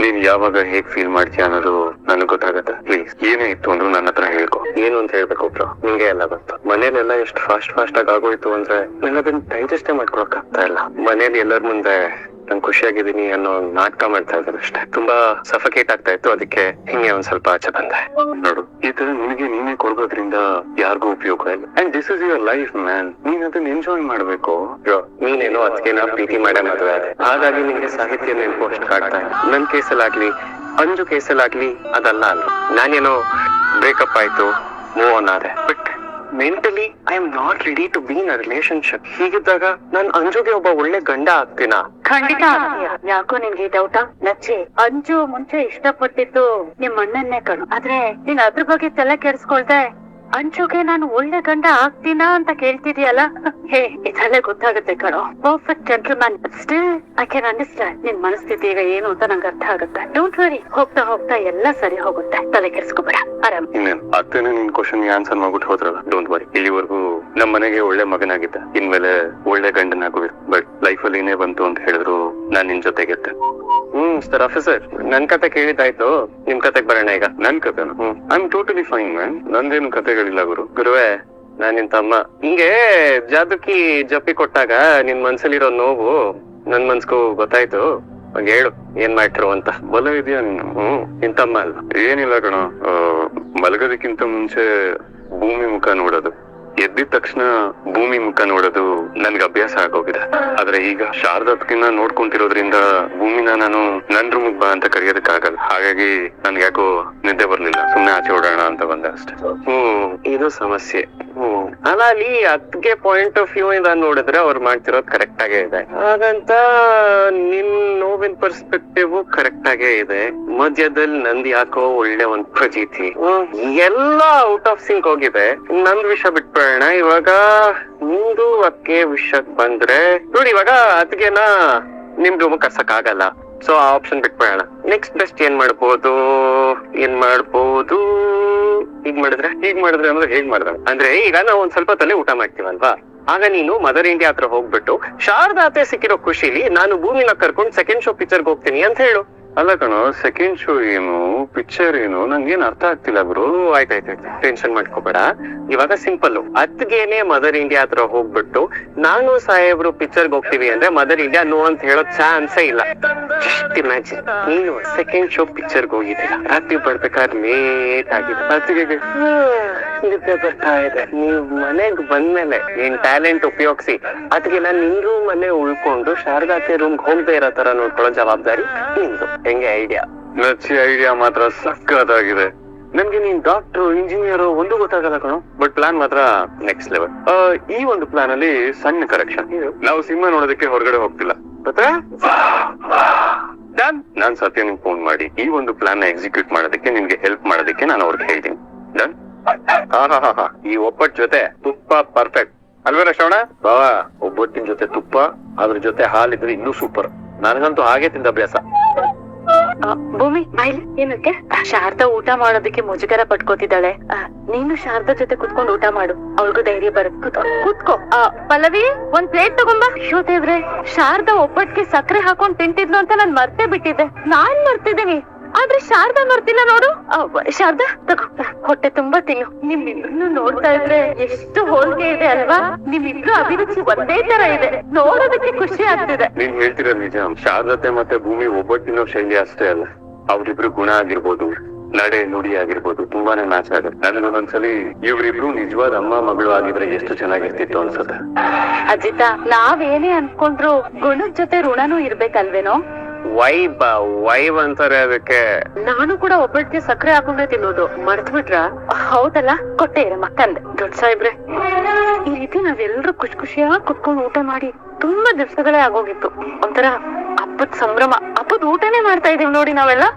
ನೀನ್ ಯಾವಾಗ ಹೇಗ್ ಫೀಲ್ ಮಾಡ್ತೀಯ ಅನ್ನೋದು ನನಗ್ ಗೊತ್ತಾಗತ್ತೆ. ಪ್ಲೀಸ್ ಏನೇ ಇತ್ತು ಅಂದ್ರೂ ನನ್ನ ಹತ್ರ ಹೇಳ್ಕೊ. ಏನು ಅಂತ ಹೇಳ್ಬೇಕು ಬ್ರೋ, ನಿಂಗೆ ಎಲ್ಲ ಗೊತ್ತು. ಮನೇಲೆಲ್ಲ ಎಷ್ಟು ಫಾಸ್ಟ್ ಆಗಿ ಆಗೋಯ್ತು ಅಂದ್ರೆ ನಂಗೆ ಅದನ್ನ ಡೈಜೆಸ್ಟೇ ಮಾಡ್ಕೊಳಕ್ ಆಗ್ತಾ ಇಲ್ಲ. ಮನೇಲಿ ಎಲ್ಲರ ಮುಂದೆ ನಾನು ಖುಷಿಯಾಗಿದ್ದೀನಿ ಅನ್ನೋ ನಾಟಕ ಮಾಡ್ತಾ ಇದ್ದಾರೆ ಅಷ್ಟೇ. ತುಂಬಾ ಸಫಕೇಟ್ ಆಗ್ತಾ ಇತ್ತು, ಅದಕ್ಕೆ ಹಿಂಗೆ ಒಂದ್ ಸ್ವಲ್ಪ ಆಚೆ ಬಂದೆ. ನೋಡು, ಈ ತರ ನಿನಗೆ ನೀನೇ ಕೊಡೋದ್ರಿಂದ ಯಾರಿಗೂ ಉಪಯೋಗ ಇಲ್ಲ. And this is your life man. ನೀನ್ ಅದನ್ನ ಎಂಜಾಯ್ ಮಾಡ್ಬೇಕು. ನೀನೇನೋ ಅದಕ್ಕೆ ನಾ ಪ್ರೀತಿ ಮಾಡೋ ಮದುವೆ ಆದೆ, ಹಾಗಾಗಿ ನಿನ್ಗೆ ಸಾಹಿತ್ಯ ನೆನಪು ಅಷ್ಟು ಕಾಡ್ತಾ ಇಲ್ಲ. ನನ್ ಕೇಸಲ್ಲಾಗ್ಲಿ ಅಂಜು ಕೇಸಲ್ಲಾಗ್ಲಿ ಅದಲ್ಲ ಅಲ್ಲ. ನಾನೇನೋ ಬ್ರೇಕಪ್ ಆಯ್ತು, ಮೂವ್ ಆನ್ ಆದೆ, but mentally I am not ready to be in a relationship. ಹೀಗಿದ್ದಾಗ ನಾನು ಅಂಜುಗೆ ಒಬ್ಬ ಒಳ್ಳೆ ಗಂಡ ಆಗ್ತೀನಾ? ಖಂಡಿತ. ಯಾಕೋ ನಿನ್ಗೆ ಡೌಟಾ? ನಚ್ಚಿ, ಅಂಜು ಮುಂಚೆ ಇಷ್ಟಪಟ್ಟಿದ್ದು ನಿಮ್ ಅಣ್ಣನ್ನೇ ಕಣು. ಆದ್ರೆ ನೀನ್ ಅದ್ರ ಬಗ್ಗೆ ತಲೆ ಕೆಡಿಸ್ಕೊಳ್ದೆ ಅಂಜುಗೆ ನಾನು ಒಳ್ಳೆ ಗಂಡ ಆಗ್ತೀನಾ ಅಂತ ಕೇಳ್ತಿದೀಯಲ್ಲ, ಹೇ ಇದಲ್ಲೇ ಗೊತ್ತಾಗುತ್ತೆ ಕಣೋ. Perfect gentleman. Still I can understand ನಿನ್ ಮನಸ್ಥಿತಿ ಈಗ ಏನು ಅಂತ ನಂಗೆ ಅರ್ಥ ಆಗುತ್ತೆ. ಡೋಂಟ್ ವರಿ, ಹೋಗ್ತಾ ಹೋಗ್ತಾ ಎಲ್ಲ ಸರಿ ಹೋಗುತ್ತೆ. ತಲೆ ಕೆಡಿಸ್ಕೊಬೇಡ, ಆರಾಮ್. ಇನ್ನೇನು ಅತ್ತೇನೆ ನಿನ್ ಕ್ವಶನ್ ಆನ್ಸರ್ ಮಾಡ್ಬಿಟ್ಟು ಹೋದ್ರಲ್ಲ. ಡೋಂಟ್ ವರಿ, ಇಲ್ಲಿವರೆಗೂ ನಮ್ ಮನೆಗೆ ಒಳ್ಳೆ ಮಗನಾಗಿದ್ದ, ಇನ್ಮೇಲೆ ಒಳ್ಳೆ ಗಂಡನಾಗುವೆ. ಬಟ್ ಲೈಫ್ ಅಲ್ಲಿ ಏನೇ ಬಂತು ಅಂತ ಹೇಳಿದ್ರು ನಾನ್ ನಿನ್ ಜೊತೆಗಿದ್ದೆ. ಸರ್ ಆಫೀಸರ್, ನನ್ ಕತೆ ಕೇಳಿದ್ದಾಯ್ತು, ನಿಮ್ ಕತೆಗ್ ಬರೋಣ ಈಗ. ನನ್ ಕತೆನ? I am totally fine man. ನಂದೇನು ಕತೆಗಳಿಲ್ಲ ಗುರುವೇ. ನಾನ್ ನಿನ್ ತಮ್ಮ. ಹಿಂಗೆ ಜಾದುಕಿ ಜಪ್ಪಿ ಕೊಟ್ಟಾಗ ನಿನ್ ಮನ್ಸಲ್ಲಿರೋ ನೋವು ನನ್ ಮನ್ಸ್ಗೂ ಗೊತ್ತಾಯ್ತು. ಹೇಳು, ಏನ್ ಮಾಡ್ತಿರು ಅಂತ. ಬಲ ಇದೆಯಾ ನೀನು? ನಿನ್ ತಮ್ಮ ಅಲ್ಲ. ಏನಿಲ್ಲ ಕಣ, ಮಲಗೋದಕ್ಕಿಂತ ಮುಂಚೆ ಭೂಮಿ ಮುಖ ನೋಡೋದು, ಎದ್ದಿದ ತಕ್ಷಣ ಭೂಮಿ ಮುಖ ನೋಡೋದು ನನ್ಗೆ ಅಭ್ಯಾಸ ಆಗೋಗಿದೆ. ಆದ್ರೆ ಈಗ ಶಾರದತ್ಕಿನ್ನ ನೋಡ್ಕೊಂತಿರೋದ್ರಿಂದ ಭೂಮಿನ ನಾನು ನನ್ ರೂಮಿಗ್ ಬಾ ಅಂತ ಕರೆಯೋದಕ್ಕಾಗಲ್ಲ. ಹಾಗಾಗಿ ನನ್ಗೆ ಯಾಕೋ ನಿದ್ದೆ ಬರ್ಲಿಲ್ಲ, ಸುಮ್ನೆ ಆಚೆ ಓಡೋಣ ಅಂತ ಬಂದೆ ಅಷ್ಟೇ. ಇದು ಸಮಸ್ಯೆ. ಅಲ್ಲ, ಅಲ್ಲಿ ಅದ್ಗೆ ಪಾಯಿಂಟ್ ಆಫ್ ವ್ಯೂ ಇಂದ ನೋಡಿದ್ರೆ ಅವ್ರು ಮಾಡ್ತಿರೋದು ಕರೆಕ್ಟ್ ಆಗೇ ಇದೆ. ಹಾಗಂತ ನಿನ್ ನೋವಿನ ಪರ್ಸ್ಪೆಕ್ಟಿವ್ ಕರೆಕ್ಟ್ ಆಗೇ ಇದೆ. ಮಧ್ಯದಲ್ಲಿ ನಂದು ಯಾಕೋ ಒಳ್ಳೆ ಒಂದ್ ಪ್ರತೀತಿ. ಎಲ್ಲ ಔಟ್ ಆಫ್ ಸಿಂಕ್ ಹೋಗಿದೆ. ನಂದ್ ವಿಷಯ ಬಿಟ್ಬೇಡ. ಇವಾಗ ನಿಂದು ಅಕ್ಕೆ ವಿಷಯಕ್ ಬಂದ್ರೆ ನೋಡಿ, ಇವಾಗ ಅದ್ಗೆನ ನಿಮ್ ರೂಮ್ ಕರ್ಸಕ್ ಆಗಲ್ಲ. ಸೊ ಆ ಆಪ್ಷನ್ ಬಿಟ್ಬೇಡ. ನೆಕ್ಸ್ಟ್ ಬೆಸ್ಟ್ ಏನ್ ಮಾಡ್ಬೋದು? ಹೀಗ್ ಮಾಡಿದ್ರೆ ಅಂದ್ರೆ ಹೇಗ್ ಮಾಡಿದ್ರೆ ಅಂದ್ರೆ, ಈಗ ನಾವು ಒಂದ್ ಸ್ವಲ್ಪ ತಲೆ ಊಟ ಮಾಡ್ತೀವಲ್ವಾ, ಆಗ ನೀನು ಮದರ್ ಇಂಡಿಯಾ ಹತ್ರ ಹೋಗ್ಬಿಟ್ಟು ಶಾರದಾತೆ ಸಿಕ್ಕಿರೋ ಖುಷಿಲಿ ನಾನು ಭೂಮಿನ ಕರ್ಕೊಂಡು ಸೆಕೆಂಡ್ ಶೋ ಪಿಕ್ಚರ್ಗೆ ಹೋಗ್ತೀನಿ ಅಂತ ಹೇಳು. ಅಲ್ಲ ಕಣೋ, ಸೆಕೆಂಡ್ ಶೋ ಏನು, ಪಿಕ್ಚರ್ ಏನು, ನಂಗೇನ್ ಅರ್ಥ ಆಗ್ತಿಲ್ಲ ಬ್ರೋ. ಆಯ್ತಾಯ್ತು, ಟೆನ್ಷನ್ ಮಾಡ್ಕೋಬೇಡ. ಇವಾಗ ಸಿಂಪಲ್, ಅದ್ಗೇನೆ ಮದರ್ ಇಂಡಿಯಾ ಹತ್ರ ಹೋಗ್ಬಿಟ್ಟು ನಾನು ಸಾಹೇಬ್ರು ಪಿಕ್ಚರ್ಗೆ ಹೋಗ್ತೀವಿ ಅಂದ್ರೆ ಮದರ್ ಇಂಡಿಯಾ ನೋ ಅಂತ ಹೇಳೋ ಚಾನ್ಸೇ ಇಲ್ಲ. ಜಸ್ಟ್ ಇಮ್ಯಾಜಿನ್, ನೀನು ಸೆಕೆಂಡ್ ಶೋ ಪಿಕ್ಚರ್ಗೆ ಹೋಗಿದ್ದೀರಾ, ರಾತ್ರಿ ಬರ್ಬೇಕಾದ್ರೆ ಲೇಟ್ ಆಗಿದೆ, ಅತ್ತಿಗೆ ನಿದ್ದೆ ಬರ್ತಾ ಇದೆ. ನೀವ್ ಮನೆಗ್ ಬಂದ್ಮೇಲೆ ನಿನ್ ಟ್ಯಾಲೆಂಟ್ ಉಪಯೋಗಿಸಿ ಅದಕ್ಕೆ ನಾನು ನಿನ್ ಮನೆ ಉಳ್ಕೊಂಡು ಶಾರದಾತೆ ರೂಮ್ಗೆ ಹೋಗದೆ ಇರೋ ತರ ನೋಡ್ಕೊಳ್ಳೋ ಜವಾಬ್ದಾರಿ ನಿಂದು. ಹೆಂಗೆ ಐಡಿಯಾ? ನಚ್ಚಿ ಐಡಿಯಾ ಮಾತ್ರ ಸಕ್ಕತ್ತಾಗಿದೆ. ನನ್ಗೆ ನೀನ್ ಡಾಕ್ಟರ್, ಇಂಜಿನಿಯರ್ ಒಂದು ಗೊತ್ತಾಗಲ್ಲ ಕಣೋ, ಬಟ್ ಪ್ಲಾನ್ ಮಾತ್ರ ನೆಕ್ಸ್ಟ್ ಲೆವೆಲ್. ಈ ಒಂದು ಪ್ಲಾನ್ ಅಲ್ಲಿ ಸಣ್ಣ ಕರೆಕ್ಷನ್. ನಾವು ಸಿನಿಮಾ ನೋಡೋದಕ್ಕೆ ಹೊರಗಡೆ ಹೋಗ್ತಿಲ್ಲ, ಗೊತ್ತಾ? ನಾನ್ ಸತ್ಯ ನಿಮ್ಗೆ ಫೋನ್ ಮಾಡಿ ಈ ಒಂದು ಪ್ಲಾನ್ ನ ಎಕ್ಸಿಕ್ಯೂಟ್ ಮಾಡೋದಕ್ಕೆ, ನಿನ್ಗೆ ಹೆಲ್ಪ್ ಮಾಡೋದಕ್ಕೆ ನಾನು ಅವ್ರಿಗೆ ಹೇಳ್ತೀನಿ. ಡನ್? ಈ ಒಬ್ಬಟ್ಟು ಜೊತೆ ತುಪ್ಪ ಪರ್ಫೆಕ್ಟ್ ಅಲ್ವೇನ ಶ್ರವಣ? ಬಾವಾ, ಒಬ್ಬಟ್ಟಿನ ಜೊತೆ ತುಪ್ಪ, ಅದ್ರ ಜೊತೆ ಹಾಲಿದ್ರೆ ಇನ್ನೂ ಸೂಪರ್. ನನಗಂತೂ ಹಾಗೆ ತಿಂದ ಅಭ್ಯಾಸ. ಭೂಮಿ ಮೈಲ್ ಏನಕ್ಕೆ? ಶಾರದಾ ಊಟ ಮಾಡೋದಕ್ಕೆ ಮುಜುಗರ ಪಟ್ಕೋತಿದ್ದಾಳೆ. ನೀನು ಶಾರದಾ ಜೊತೆ ಕುತ್ಕೊಂಡು ಊಟ ಮಾಡು, ಅವಳಿಗೂ ಧೈರ್ಯ ಬರುತ್ತೆ. ಕೂತ್ಕೋ. ಪಲ್ಲವಿ, ಒಂದ್ ಪ್ಲೇಟ್ ತಗೊಂಬ. ಶೋ ದೇವ್ರೆ, ಶಾರದಾ ಒಬ್ಬಟ್ಟಿಗೆ ಸಕ್ಕರೆ ಹಾಕೊಂಡ್ ತಿಂತಿದ್ಲು ಅಂತ ನಾನ್ ಮರ್ತೇ ಬಿಟ್ಟಿದ್ದೆ. ನಾನ್ ಮರ್ತಿದ್ದೀನಿ, ಆದ್ರೆ ಶಾರದಾ ಮರ್ತಿಲ್ಲ ನೋಡು. ಶಾರದಾ ತಗೋ, ಹೊಟ್ಟೆ ತುಂಬಾ ತಿನ್ನು. ನಿಮ್ಮಿಬ್ರು ನೋಡ್ತಾ ಇದ್ರೆ ಎಷ್ಟು ಹೋಲಿಕೆ ಇದೆ ಅಲ್ವಾ? ನಿಮ್ಮಿಬ್ರು ಅಭಿರುಚಿ ಒಂದೇ ತರ ಇದೆ, ನೋಡೋದಕ್ಕೆ ಖುಷಿ ಆಗ್ತಿದೆ. ನೀನ್ ಹೇಳ್ತಿರೋದು ನಿಜ. ಶಾರದತೆ ಮತ್ತೆ ಭೂಮಿ ಒಬ್ಬಟ್ಟಿನ ಶೈಲಿ ಅಷ್ಟೇ ಅಲ್ಲ, ಅವ್ರಿಬ್ರು ಗುಣ ಆಗಿರ್ಬೋದು, ನಡೆ ನುಡಿ ಆಗಿರ್ಬೋದು, ತುಂಬಾನೇ ಮ್ಯಾಚ್ ಆಗುತ್ತೆ. ನನಗೊಂದೊಂದ್ಸಲಿ ಇವ್ರಿಬ್ರು ನಿಜವಾದ ಅಮ್ಮ ಮಗಳು ಆಗಿದ್ರೆ ಎಷ್ಟು ಚೆನ್ನಾಗಿರ್ತಿತ್ತು ಅನ್ಸುತ್ತೆ. ಅಜಿತ, ನಾವೇನೇ ಅನ್ಕೊಂಡ್ರು ಗುಣದ ಜೊತೆ ಋಣನೂ ಇರ್ಬೇಕಲ್ವೇನೋ? ವೈಬ್ ಅಂತಾರೆ ಅದಕ್ಕೆ. ನಾನು ಕೂಡ ಒಬ್ಬಟ್ಟಿಗೆ ಸಕ್ಕರೆ ಹಾಕೊಂಡೇ ತಿನ್ನೋದು, ಮರ್ತ್ ಬಿಟ್ರ? ಹೌದಲ್ಲ, ಕೊಟ್ಟೆ ಮಕ್ಕಂದೆ. ದೊಡ್ಡ ಸಾಹೇಬ್ರೆ, ಈ ರೀತಿ ನಾವೆಲ್ಲರೂ ಖುಷಿಯಾಗಿ ಕುತ್ಕೊಂಡು ಊಟ ಮಾಡಿ ತುಂಬಾ ದಿವಸಗಳೇ ಆಗೋಗಿತ್ತು. ಒಂಥರ ಹಬ್ಬದ ಸಂಭ್ರಮ, ಹಬ್ಬದ ಊಟನೇ ಮಾಡ್ತಾ ಇದೀವಿ ನೋಡಿ ನಾವೆಲ್ಲ.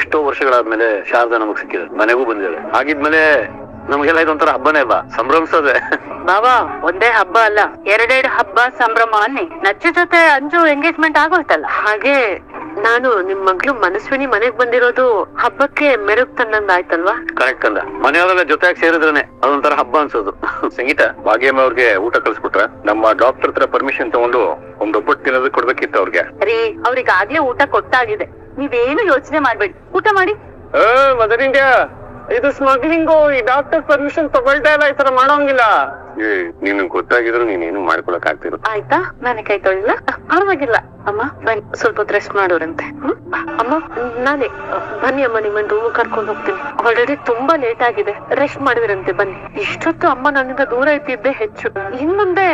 ಎಷ್ಟೋ ವರ್ಷಗಳಾದ್ಮೇಲೆ ಶಾರದಾ ನಮಗ್ ಸಿಕ್ಕಿದೆ, ಮನೆಗೂ ಬಂದಿದ್ದಾಳೆ. ಹಾಗಿದ್ಮೇಲೆ ನಮಗೆಲ್ಲ ಇದೊಂಥರ ಹಬ್ಬನೇ ಅಲ್ವಾ, ಸಂಭ್ರಮಿಸೋದೆ. ಬಾವಾ, ಒಂದೇ ಹಬ್ಬ ಅಲ್ಲ, ಎರಡೆರಡು ಹಬ್ಬ ಸಂಭ್ರಮ ಅನ್ನಿ. ನಚ್ಚ ಜೊತೆ ಅಂಜು ಎಂಗೇಜ್ಮೆಂಟ್ ಆಗೋಯ್ತಲ್ಲ, ಹಾಗೆ ನಾನು ನಿಮ್ ಮಗ್ಳು ಮನಸ್ವಿನಿ ಮನೆಗ್ ಬಂದಿರೋದು ಹಬ್ಬಕ್ಕೆ ಮೆರುಗ್ ತಂದಂಗ ಆಯ್ತಲ್ವಾ? ಕರೆಕ್ಟ್ ಅಂದ. ಮನೆಯವರೆಲ್ಲ ಜೊತೆಯಾಗಿ ಸೇರಿದ್ರೇನೆ ಅದೊಂಥರ ಹಬ್ಬ ಅನ್ಸೋದು. ಸಂಗೀತ, ಭಾಗ್ಯಮ್ಮ ಅವ್ರಿಗೆ ಊಟ ಕಳ್ಸ್ಬಿಟ್ರೆ ನಮ್ಮ ಡಾಕ್ಟರ್ ಹತ್ರ ಪರ್ಮಿಷನ್ ತಗೊಂಡು ಒಂದ್ ಒಬ್ಬಟ್ಟು ತಿನ್ನೋದಕ್ಕೆ ಕೊಡ್ಬೇಕಿತ್ತು ಅವ್ರಿಗೆ. ರೀ, ಅವ್ರಿಗಾಗ್ಲೇ ಊಟ ಕೊಟ್ಟಾಗಿದೆ. ನೀವೇನು ಯೋಚನೆ ಮಾಡ್ಬೇಡಿ, ಊಟ ಮಾಡಿ. ಮದರ್ ಇಂಡಿಯಾ, ಇದು ಸ್ಮಗ್ಲಿಂಗು. ಈ ಡಾಕ್ಟರ್ ಪರ್ಮಿಷನ್ ತಗೊಳ್ತಾ ಇಲ್ಲ, ಈ ತರ ಮಾಡೋಂಗಿಲ್ಲ. ನೀನು ಗೊತ್ತಾಗಿದ್ರು ನೀನೇನು ಮಾಡ್ಕೊಳಕ್ ಆಗ್ತಿರೋ. ಆಯ್ತಾ, ನಾನೇ ಕೈ ತೊಳಿಲ್ಲ. ಪರವಾಗಿಲ್ಲ ಅಮ್ಮ, ಬನ್ನಿ ಸ್ವಲ್ಪ ಹೊತ್ತು ರೆಸ್ಟ್ ಮಾಡೋರಂತೆ. ಅಮ್ಮ ನಾನೇ ಬನ್ನಿ ಅಮ್ಮ, ನಿಮ್ಮನ್ನ ರೂಮ್ ಕರ್ಕೊಂಡು ಹೋಗ್ತೀನಿ. ಆಲ್ರೆಡಿ ತುಂಬಾ ಲೇಟ್ ಆಗಿದೆ, ರೆಸ್ಟ್ ಮಾಡಿದ್ರಂತೆ. ಬನ್ನಿ. ಇಷ್ಟೊತ್ತು ಅಮ್ಮ ನನ್ನಿಂದ ದೂರ ಇಟ್ಟಿದ್ದೆ ಹೆಚ್ಚು. ಇನ್ ಮುಂದೆ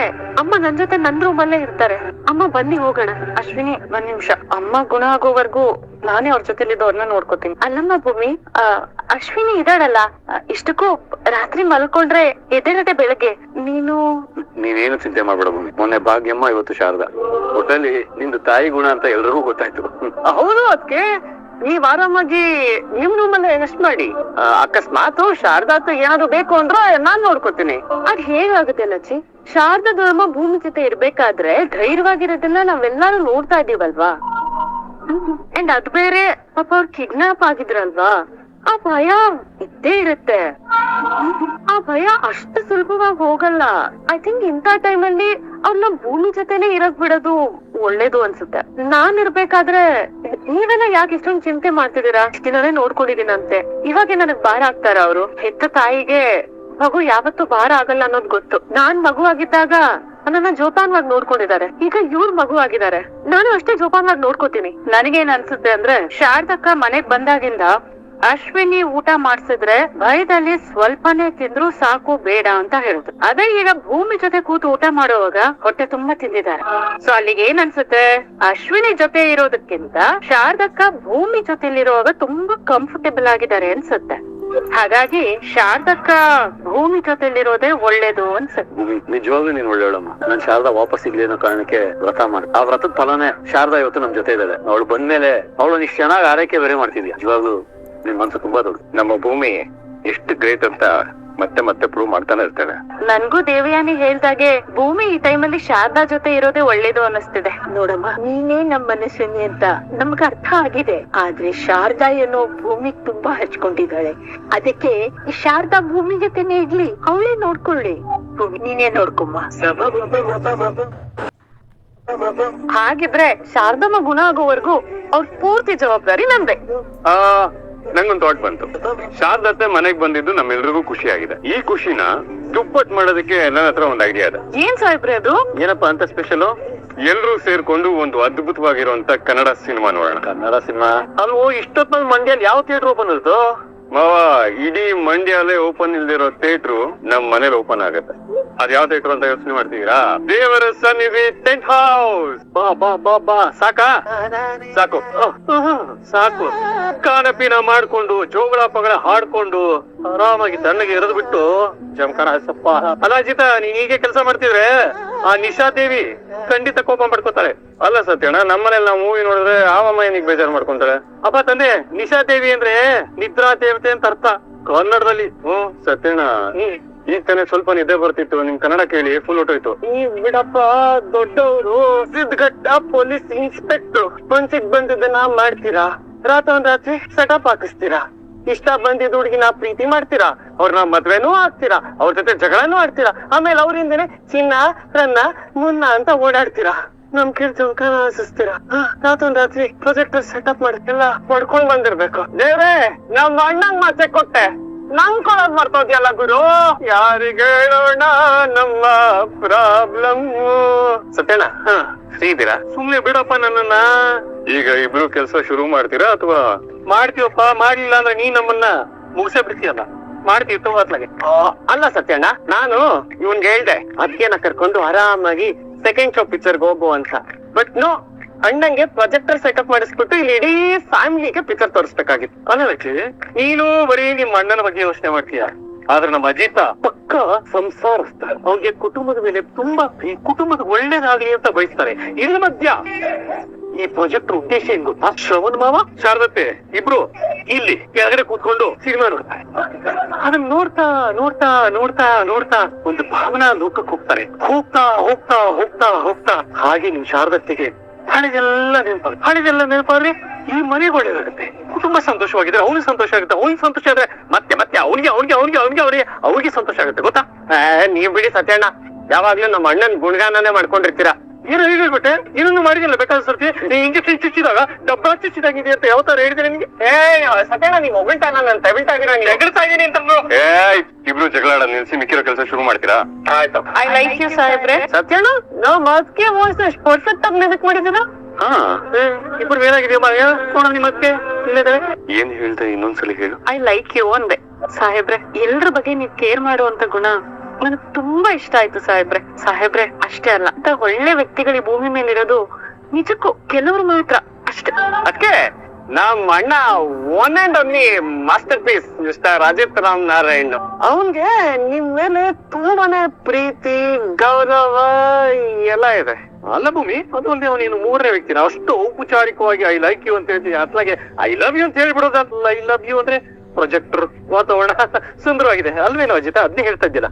ಅಮ್ಮ ನನ್ ಜೊತೆ ನನ್ ರೂಮ್ ಅಲ್ಲೇ ಇರ್ತಾರೆ. ಅಮ್ಮ ಬನ್ನಿ ಹೋಗೋಣ. ಅಶ್ವಿನಿ ಒಂದ್ ನಿಮಿಷ, ಅಮ್ಮ ಗುಣ ಆಗೋವರೆಗೂ ನಾನೇ ಅವ್ರ ಜೊತೆಲಿದ್ದು ಅವ್ರನ್ನ ನೋಡ್ಕೋತೀನಿ. ಅಲ್ಲಮ್ಮ ಭೂಮಿ, ಅಶ್ವಿನಿ ಇದಾಳಲ್ಲ, ಇಷ್ಟಕ್ಕೂ ರಾತ್ರಿ ಮಲ್ಕೊಂಡ್ರೆ ಎದ್ದೇಳದೆ ಬೆಳಗ್ಗೆ. ನೀನೇನು ಚಿಂತೆ ಮಾಡ್ಬೇಡ ಭೂಮಿ. ಮೊನ್ನೆ ಭಾಗ್ಯಮ್ಮ, ಇವತ್ತು ಶಾರದಾ. ಒಟ್ಟಲ್ಲಿ ನಿಂದು ತಾಯಿ ಗುಣ ಅಂತ ಎಲ್ರಿಗೂ ಗೊತ್ತಾಯ್ತು. ಹೌದು, ಅದಕ್ಕೆ ನೀವ್ ಆರಾಮಾಗಿ ನಿಮ್ ರೂಮಲ್ಲೇ ರೆಸ್ಟ್ ಮಾಡಿ. ಅಕಸ್ಮಾತ್ ಶಾರದಾತ ಏನಾದ್ರು ಬೇಕು ಅಂದ್ರೆ ನಾನ್ ನೋಡ್ಕೊತೀನಿ. ಅದ್ ಹೇಗಾಗುತ್ತೆ ಲಚ್ಚಿ? ಶಾರದಾ ಅಮ್ಮ ಭೂಮಿ ಜೊತೆ ಇರ್ಬೇಕಾದ್ರೆ ಧೈರ್ಯವಾಗಿರೋದನ್ನ ನಾವೆಲ್ಲಾರು ನೋಡ್ತಾ ಇದೀವಲ್ವಾ. ಅಂಡ್ ಅದ್ ಬೇರೆ ಪಾಪ ಅವ್ರು ಕಿಡ್ನಾಪ್ ಆಗಿದ್ರಲ್ವಾ, ಆ ಭಯ ಇದ್ದೇ ಇರುತ್ತೆ. ಆ ಭಯ ಅಷ್ಟು ಸುಲಭವಾಗಿ ಹೋಗಲ್ಲ. ಐ ಥಿಂಕ್ ಇಂಥ ಟೈಮಲ್ಲಿ ಅವ್ರನ್ನ ಭೂಮಿ ಜೊತೆನೆ ಇರಕ್ ಬಿಡೋದು ಒಳ್ಳೇದು ಅನ್ಸುತ್ತೆ. ನಾನ್ ಇರ್ಬೇಕಾದ್ರೆ ನೀವೆಲ್ಲ ಯಾಕೆ ಇಷ್ಟೊಂದು ಚಿಂತೆ ಮಾಡ್ತಿದ್ದೀರಾ? ಇಷ್ಟು ದಿನನೇ ನೋಡ್ಕೊಂಡಿದೀನಂತೆ, ಇವಾಗ ನನಗ್ ಭಾರ ಆಗ್ತಾರ ಅವರು? ಹೆತ್ತ ತಾಯಿಗೆ ಮಗು ಯಾವತ್ತೂ ಭಾರ ಆಗಲ್ಲ ಅನ್ನೋದು ಗೊತ್ತು. ನಾನ್ ಮಗು ಆಗಿದ್ದಾಗ ನನ್ನ ಜೋಪಾನವಾಗಿ ನೋಡ್ಕೊಂಡಿದ್ದಾರೆ. ಈಗ ಇವ್ರ ಮಗು ಆಗಿದ್ದಾರೆ, ನಾನು ಅಷ್ಟೇ ಜೋಪಾನವಾಗಿ ನೋಡ್ಕೋತೀನಿ. ನನಗೇನ್ ಅನ್ಸುತ್ತೆ ಅಂದ್ರೆ, ಶಾರದಕ್ಕ ಮನೆಗ್ ಬಂದಾಗಿಂದ ಅಶ್ವಿನಿ ಊಟ ಮಾಡ್ಸಿದ್ರೆ ಭಯದಲ್ಲಿ ಸ್ವಲ್ಪನೇ ತಿಂದ್ರು ಸಾಕು, ಬೇಡ ಅಂತ ಹೇಳಿದ್ರು. ಅದೇ ಈಗ ಭೂಮಿ ಜೊತೆ ಕೂತು ಊಟ ಮಾಡುವಾಗ ಹೊಟ್ಟೆ ತುಂಬಾ ತಿಂದಿದ್ದಾರೆ. ಸೊ ಅಲ್ಲಿಗೆ ಏನ್ ಅನ್ಸುತ್ತೆ, ಅಶ್ವಿನಿ ಜೊತೆ ಇರೋದಕ್ಕಿಂತ ಶಾರದಕ್ಕ ಭೂಮಿ ಜೊತೆಲಿರುವಾಗ ತುಂಬಾ ಕಂಫರ್ಟೇಬಲ್ ಆಗಿದ್ದಾರೆ ಅನ್ಸುತ್ತೆ. ಹಾಗಾಗಿ ಶಾರದಕ್ಕ ಭೂಮಿ ಜೊತೆಲಿರೋದೇ ಒಳ್ಳೇದು ಅನ್ಸುತ್ತೆ. ನಿಜವಾಗ್ಲೂ ನೀನ್ ಒಳ್ಳೆಯಳಮ್ಮ. ನಾನ್ ಶಾರದಾ ವಾಪಸ್ ಸಿಗ್ಲಿ ಅನ್ನೋ ಕಾರಣಕ್ಕೆ ವ್ರತ ಮಾಡಿ, ಆ ವ್ರತದ ಫಲನೇ ಶಾರದಾ ಇವತ್ತು ನಮ್ ಜೊತೆ ಇದ್ದಾಳೆ. ಅವಳು ಬಂದ್ಮೇಲೆ ಅವಳು ಇಷ್ಟು ಚೆನ್ನಾಗಿ ಆರೈಕೆ ಬೇರೆ ಮಾಡ್ತಿದ್ಯಾ. ನಿಜವಾಗ್ಲೂ ನಿನ್ ಮನ್ಸು ತುಂಬಾ ದೊಡ್ಡ. ನಮ್ಮ ಭೂಮಿ ಎಷ್ಟು ಗ್ರೇಟ್ ಅಂತ ಮತ್ತೆ ಮತ್ತೆ ಪ್ರೂವ್ ಮಾಡ್ತಾನೆ ಇರ್ತಾಳೆ. ನನ್ಗೂ ದೇವಯಾನಿ ಹೇಳ್ದಾಗೆ ಭೂಮಿ ಈ ಟೈಮಲ್ಲಿ ಶಾರದಾ ಜೊತೆ ಇರೋದೇ ಒಳ್ಳೇದು ಅನ್ನಿಸ್ತಿದೆ. ನೋಡಮ್ಮ, ನೀನೇ ನಮ್ ಮನುಷ್ಯನಿ ಅಂತ ನಮ್ಗೆ ಅರ್ಥ ಆಗಿದೆ. ಆದ್ರೆ ಶಾರದಾ ಏನೋ ಭೂಮಿಗ್ ತುಂಬಾ ಹಚ್ಕೊಂಡಿದ್ದಾಳೆ. ಅದಕ್ಕೆ ಈ ಶಾರದಾ ಭೂಮಿ ಜೊತೆನೆ ಇರ್ಲಿ, ಅವಳೇ ನೋಡ್ಕೊಳ್ಳಿ. ಭೂಮಿ ನೀನೇ ನೋಡ್ಕೊಮ್ಮ. ಹಾಗಿದ್ರೆ ಶಾರದಮ್ಮ ಗುಣ ಆಗೋವರೆಗೂ ಅವ್ರ ಪೂರ್ತಿ ಜವಾಬ್ದಾರಿ ನಂದೆ. ನಂಗೊಂದು ಥಾಟ್ ಬಂತು. ಶಾರದತ್ತೆ ಮನೆಗ್ ಬಂದಿದ್ದು ನಮ್ಮೆಲ್ರಿಗೂ ಖುಷಿ ಆಗಿದೆ. ಈ ಖುಷಿನ ದುಪ್ಪಟ್ ಮಾಡೋದಕ್ಕೆ ನನ್ನ ಹತ್ರ ಒಂದು ಐಡಿಯಾ ಇದೆ. ಏನ್ ಸಾಹೇಬ್ರೆ ಅದು? ಏನಪ್ಪಾ ಅಂತ ಸ್ಪೆಷಲ್? ಎಲ್ರೂ ಸೇರ್ಕೊಂಡು ಒಂದು ಅದ್ಭುತವಾಗಿರುವಂತ ಕನ್ನಡ ಸಿನಿಮಾ ನೋಡೋಣ. ಕನ್ನಡ ಸಿನಿಮಾ ಅಲ್ವೋ? ಇಷ್ಟೊತ್ತಲ್ಲಿ ಮಂಡ್ಯಲ್ಲಿ ಯಾವ ಥಿಯೇಟರ್ ಓಪನ್ ಇರುತ್ತೋ ಮಾವ? ಇಡೀ ಮಂಡ್ಯಲ್ಲೇ ಓಪನ್ ಇಲ್ದಿರೋ ಥಿಯೇಟ್ರು ನಮ್ ಮನೇಲಿ ಓಪನ್ ಆಗತ್ತೆ. ಅದ್ ಯಾವ ಥಿಯೇಟರ್ ಅಂತ ಯೋಚನೆ ಮಾಡ್ತೀರಾ? ದೇವರ ಸನ್ನಿಧಿ ಟೆಂಟ್ ಹೌಸ್. ಬಾ ಬಾ ಬಾ ಬಾ. ಸಾಕಾ? ಸಾಕು ಸಾಕು. ಕಾನಪಿನ ಮಾಡ್ಕೊಂಡು ಜೋಗಳ ಪಗಳ ಹಾಡ್ಕೊಂಡು ಆರಾಮಾಗಿ ತಣ್ಣಗೆ ಎರೆದು ಬಿಟ್ಟು ಜಮಖಾನ ಹಸಪ್ಪ. ಅಲ್ಲ ಅಜಿತ, ನೀನ್ ಹೀಗೆ ಕೆಲಸ ಮಾಡ್ತಿದ್ರೆ ಆ ನಿಶಾ ದೇವಿ ಖಂಡಿತ ಕೋಪ ಮಾಡ್ಕೋತಾರೆ. ಅಲ್ಲ ಸತ್ಯಣ್ಣ, ನಮ್ಮನೇಲಿ ನಾವು ಮೂವಿ ನೋಡಿದ್ರೆ ಆವಮ್ಮ ಏನಿಗೆ ಬೇಜಾರು ಮಾಡ್ಕೊಂತಾರೆ. ಅಪ್ಪ ತಂದೆ, ನಿಶಾ ದೇವಿ ಅಂದ್ರೆ ನಿದ್ರಾ ದೇವತೆ ಅಂತ ಅರ್ಥ ಕನ್ನಡದಲ್ಲಿ. ಸತ್ಯಣ್ಣ, ಈಗ ತಾನೇ ಸ್ವಲ್ಪ ನಿದ್ದೆ ಬರ್ತಿತ್ತು, ನಿಮ್ ಕನ್ನಡ ಕೇಳಿ ಫುಲ್ ಹೊಟ್ಟೋಯ್ತು. ಈ ಬಿಡಪ್ಪ, ದೊಡ್ಡವರು ಸಿದ್ಧಘಟ್ಟ ಪೊಲೀಸ್ ಇನ್ಸ್ಪೆಕ್ಟರ್ ಮನ್ಸಿಗೆ ಬಂದಿದ್ದನ್ನ ಮಾಡ್ತೀರಾ, ರಾತ್ರಿ ಸೆಟಪ್ ಹಾಕಿಸ್ತೀರಾ, ಇಷ್ಟ ಬಂದಿದ್ದ ಹುಡುಗಿನ ಪ್ರೀತಿ ಮಾಡ್ತೀರಾ, ಅವ್ರನ್ನ ಮದ್ವೆನೂ ಆಗ್ತೀರಾ, ಅವ್ರ ಜೊತೆ ಜಗಳನೂ ಆಡ್ತೀರಾ, ಆಮೇಲೆ ಅವ್ರಿಂದನೇ ಚಿನ್ನ ರನ್ನ ಮುನ್ನ ಅಂತ ಓಡಾಡ್ತೀರಾ, ನಮ್ ಜಮಖಾನ ಹಸಿಸ್ತೀರಾ, ರಾತ್ರಿ ಪ್ರೊಜೆಕ್ಟರ್ ಸೆಟಪ್ ಮಾಡಿ ಎಲ್ಲ ಮಾಡ್ಕೊಂಡ್ ಬಂದಿರ್ಬೇಕು. ದೇವ್ರೇ, ನಮ್ ಅಣ್ಣಂಗ್ ಮಾತೆ ಕೊಟ್ಟೆ, ನಂಗ್ ಕೊಡೋದ್ ಮರ್ತೋದ್ಯಲ್ಲ ಗುರು. ಯಾರಿಗೆ ಹೇಳೋಣ ನಮ್ಮ ಪ್ರಾಬ್ಲಮ್? ಸತ್ಯಣ್ಣ, ಫ್ರೀ ಇದ್ದೀರಾ? ಸುಮ್ನೆ ಬಿಡಪ್ಪ ನನ್ನನ್ನ. ಈಗ ಇಬ್ರು ಕೆಲ್ಸ ಶುರು ಮಾಡ್ತೀರಾ ಅಥವಾ? ಮಾಡ್ತೀವಪ್ಪ, ಮಾಡ್ಲಿಲ್ಲ ಅಂದ್ರೆ ನೀ ನಮ್ಮನ್ನ ಮುಗಿಸೇ ಬಿಡ್ತೀಯಲ್ಲ. ಮಾಡ್ತೀವಿ ತಗೋತ್ಲಾಗೆ. ಅಲ್ಲ ಸತ್ಯಣ್ಣ, ನಾನು ಇವನ್ಗೆ ಹೇಳ್ದೆ ಅದಕ್ಕೆ ಕರ್ಕೊಂಡು ಆರಾಮಾಗಿ ಸೆಕೆಂಡ್ ಶೋ ಪಿಕ್ಚರ್ಗೆ ಹೋಗು ಅಂತ. ಬಟ್ ನೋ, ಅಣ್ಣಂಗೆ ಪ್ರೊಜೆಕ್ಟರ್ ಸೆಟಪ್ ಮಾಡಿಸ್ಬಿಟ್ಟು ಇಲ್ಲಿ ಇಡೀ ಫ್ಯಾಮಿಲಿಗೆ ಪಿಕ್ಚರ್ ತೋರಿಸ್ಬೇಕಾಗಿತ್ತು. ಅಲ್ಲ ನೀನು ಬರೀ ನಿಮ್ ಅಣ್ಣನ ಬಗ್ಗೆ ಯೋಚನೆ ಮಾಡ್ತೀಯ, ಆದ್ರೆ ನಮ್ಮ ಅಜಿತ ಪಕ್ಕ ಸಂಸಾರಸ್ಥ. ಅವ್ರಿಗೆ ಕುಟುಂಬದ ಮೇಲೆ ತುಂಬಾ ಕುಟುಂಬದ ಒಳ್ಳೇದಾಗ್ಲಿ ಅಂತ ಬಯಸ್ತಾರೆ. ಇದ್ರ ಮಧ್ಯ ಈ ಪ್ರಾಜೆಕ್ಟ್ ಉದ್ದೇಶ ಏನ್ ಗೊತ್ತಾ? ಶ್ರವಣ್ ಮಾವ ಶಾರದತ್ತೆ ಇಬ್ರು ಇಲ್ಲಿ ಕೆಳಗಡೆ ಕೂತ್ಕೊಂಡು ಸಿನಿಮಾ ನೋಡ್ತಾರೆ. ಅದನ್ನ ನೋಡ್ತಾ ನೋಡ್ತಾ ನೋಡ್ತಾ ನೋಡ್ತಾ ಒಂದು ಭಾವನಾ ಲೋಕಕ್ಕೆ ಹೋಗ್ತಾರೆ. ಹೋಗ್ತಾ ಹೋಗ್ತಾ ಹೋಗ್ತಾ ಹೋಗ್ತಾ ಹಾಗೆ ನಿಮ್ ಶಾರದತ್ತೆಗೆ ಹಳೆದೆಲ್ಲ ನೆನಪಾದ್ರೆ ಈ ಮನೆಗೆ ಒಳ್ಳೇದಾಗುತ್ತೆ, ಕುಟುಂಬ ಸಂತೋಷವಾಗಿದ್ರೆ ಅವ್ನಿಗೆ ಸಂತೋಷ ಆಗುತ್ತೆ, ಅವ್ನಿಗೆ ಸಂತೋಷ ಆದ್ರೆ ಮತ್ತೆ ಮತ್ತೆ ಅವ್ರಿಗೆ ಸಂತೋಷ ಆಗುತ್ತೆ. ಗೊತ್ತಾ? ನೀವ್ ಬಿಡಿ ಸತ್ಯಣ್ಣ, ಯಾವಾಗ್ಲೂ ನಮ್ಮ ಅಣ್ಣನ್ ಗುಣಗಾನನೇ ಮಾಡ್ಕೊಂಡಿರ್ತೀರಾ. ಏನೋ ಹೇಳ್ಬಿಟ್ಟೆ ಇನ್ನೊಂದು ಮಾಡಿದಿಲ್ಲ ಬೇಕಾದ ಸರ್ತಿ ನೀ ಇಂಜೆಕ್ಷನ್ ಚುಚ್ಚಿದಾಗ ಡಬ್ಬ ಚುಚ್ಚಿದಾಗಿದೆ ಅಂತ ಯಾವ ತರ ಹೇಳಿದ್ರೆ ನಿಮ್ಗೆ ಸತ್ಯನ ನೀವು ಹೊಗಳ್ತಾ ನಾನು ತೆಗಳ್ತಾ ಇದೀರ ತೆಗಳ್ತಾ ಇದೀನಿ ಅಂತ ಇಬ್ರು ಜಗಳಾಡ ನಿಲ್ಸಿ ಮಿಕ್ಕಿರೋ ಕೆಲಸ ಶುರು ಮಾಡ್ತೀರಾ ಆಯ್ತು ಐ ಲೈಕ್ ಯು ಸಾಹೇಬ್ರೆ. ಸತ್ಯನ ನಾವು ಮಾಸ್ಕೆ ವಾಯ್ಸ್ ಅಷ್ಟು ಪರ್ಫೆಕ್ಟ್ ಆಗಿ ಮ್ಯೂಸಿಕ್ ಮಾಡಿದ್ದೀರಾ. ಹಾ ಇಬ್ರು ಏನಾಗಿದೆ ಮತ್ತೆ ಏನ್ ಹೇಳ್ದೆ ಇನ್ನೊಂದ್ಸಲಿ ಹೇಳು. ಐ ಲೈಕ್ ಯು ಅಂದೆ ಸಾಹೇಬ್ರೆ. ಎಲ್ರ ಬಗ್ಗೆ ನೀವ್ ಕೇರ್ ಮಾಡುವಂತ ಗುಣ ನನಗ್ ತುಂಬಾ ಇಷ್ಟ ಆಯ್ತು ಸಾಹೇಬ್ರೆ. ಸಾಹೇಬ್ರೆ ಅಷ್ಟೇ ಅಲ್ಲ, ಅಂತ ಒಳ್ಳೆ ವ್ಯಕ್ತಿಗಳು ಈ ಭೂಮಿ ಮೇಲೆ ಇರೋದು ನಿಜಕ್ಕೂ ಕೆಲವರು ಮಾತ್ರ ಅಷ್ಟೇ. ಅದಕ್ಕೆ ನಮ್ಮ ಅಣ್ಣ one and only masterpiece mister Ajit Ram Narayan. ಅವನ್ಗೆ ನಿಮ್ ಮೇಲೆ ತುಂಬಾನೇ ಪ್ರೀತಿ ಗೌರವ ಎಲ್ಲ ಇದೆ. ಅಲ್ಲ ಭೂಮಿ, ಅದು ಒಂದೇ ನೀನು ಮೂರನೇ ವ್ಯಕ್ತಿನ ಅಷ್ಟು ಔಪಚಾರಿಕವಾಗಿ ಐ ಲೈಕ್ ಯು ಅಂತ ಹೇಳ್ತೀವಿ, ಅತ್ಲಾಗೆ ಐ ಲವ್ ಯು ಅಂತ ಹೇಳ್ಬಿಡೋದಲ್ಲ. ಐ ಲವ್ ಯು ಅಂದ್ರೆ ಪ್ರೊಜೆಕ್ಟರ್ ವಾತಾವರಣ ಸುಂದರವಾಗಿದೆ ಅಲ್ವೇನೋ ಅಜಿತ? ಅದನ್ನೇ ಹೇಳ್ತಾ ಇದ್ದಿಲ್ಲ.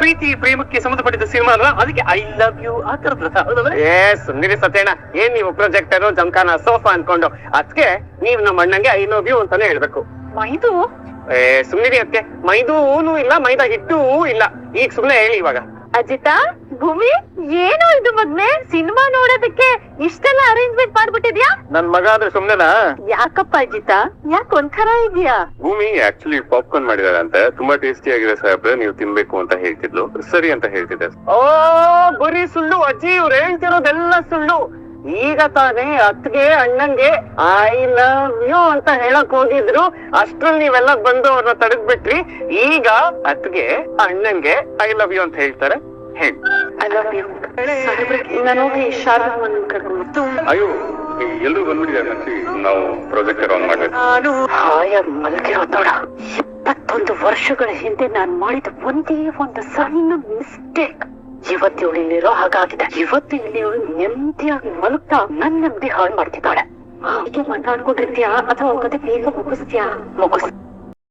ಪ್ರೀತಿ ಪ್ರೇಮಕ್ಕೆ ಸಂಬಂಧಪಟ್ಟಿದ್ದ ಸಿನಿಮಾ ಅಲ್ಲ, ಅದಕ್ಕೆ ಐ ಲವ್ ಯು ಆ ತರದ್. ಸುಂದಿರಿ ಸತ್ಯಣ್ಣ, ಏನ್ ನೀವು ಪ್ರೊಜೆಕ್ಟರ್ ಜಮಖಾನ ಸೋಫಾ ಅನ್ಕೊಂಡು, ಅದಕ್ಕೆ ನೀವ್ ನಮ್ಮ ಅಣ್ಣಂಗೆ ಐ ಲವ್ ಯು ಅಂತಾನೆ ಹೇಳ್ಬೇಕು. ಮೈದು ಸುಮ್ನಿರಿ ಅದಕ್ಕೆ ಮೈದೂನು ಇಲ್ಲ ಮೈದಾ ಹಿಟ್ಟೂ ಇಲ್ಲ. ಈಗ ಸುಮ್ನೆ ಹೇಳಿ ಇವಾಗ. ಅಜಿತಾ, ಭೂಮಿ ಏನು ಇದು ಮದ್ವೆ ಸಿನಿಮಾ ನೋಡೋದಕ್ಕೆ ಇಷ್ಟೆಲ್ಲ ಅರೇಂಜ್ಮೆಂಟ್ ಮಾಡ್ಬಿಟ್ಟಿದ್ಯಾ? ನನ್ ಮಗ ಅಂದ್ರೆ ಸುಮ್ನೆನಾ? ಯಾಕಪ್ಪ ಅಜಿತಾ, ಯಾಕೆ ಒಂಥರ ಇದೆಯಾ? ಭೂಮಿ ಆಕ್ಚುಲಿ ಪಾಪ್ಕಾರ್ನ್ ಮಾಡಿದಾರೆ ಅಂತ, ತುಂಬಾ ಟೇಸ್ಟಿ ಆಗಿದೆ ಸಾಹೇಬ್ರೆ, ನೀವು ತಿನ್ಬೇಕು ಅಂತ ಹೇಳ್ತಿದ್ಲು. ಸರಿ ಅಂತ ಹೇಳ್ತಿದ್ದೆ. ಓ ಬರೀ ಸುಳ್ಳು ಅಜ್ಜಿ, ಇವ್ರು ಹೇಳ್ತಿರೋದೆಲ್ಲ ಸುಳ್ಳು. ಈಗ ತಾನೇ ಅತ್ಗೆ ಅಣ್ಣಂಗೆ ಐ ಲವ್ ಯು ಅಂತ ಹೇಳಕ್ ಹೋಗಿದ್ರು, ಅಷ್ಟ್ರಲ್ಲಿ ನೀವೆಲ್ಲ ಬಂದು ಅವ್ರನ್ನ ತಡೆದ್ಬಿಟ್ರಿ. ಈಗ ಅತ್ಗೆ ಅಣ್ಣಂಗೆ ಐ ಲವ್ ಯು ಅಂತ ಹೇಳ್ತಾರೆ. ಹೇಳಿ. ಐ ಲವ್ ಯು ಸಾಹೇಬ್ರೆ. ನಾನು ಹೋಗಿ ಶಾರದಮ್ಮನ ಕರ್ಕೊಂಡು. ಅಯ್ಯೋ ಎಲ್ಲರೂ ಬಂದ್ಬಿಟ್ಟಿದ್ದಾರೆ, ನಾವು ಪ್ರಾಜೆಕ್ಟರ್ ಆನ್ ಮಾಡ್ಬೇಕು. ಹಾಯಾಗಿ ಮಲಗಿರೋ ನೋಡ. 21 ವರ್ಷಗಳ ಹಿಂದೆ ನಾನ್ ಮಾಡಿದ ಒಂದೇ ಒಂದು ಸಣ್ಣ ಮಿಸ್ಟೇಕ್ ಇವತ್ತು ಇಲ್ಲಿರೋ ಹಾಗಾಗಿದೆ. ಇವತ್ತು ಇಲ್ಲಿ ನೆಮ್ಮದಿಯಾಗಿ ಮಲಗ್ತಾ ನನ್ ನೆಮ್ಮದಿ ಹಾಳು ಮಾಡ್ತಿದ್ದಾಳೆ. ಹೀಗೆ ಮಾತಾಡ್ಕೊಂಡಿರ್ತೀಯಾ ಅಥವಾ ಕತೆ ಬೇಗ ಮುಗಿಸ್ತೀಯಾ? ಮುಗಿಸ್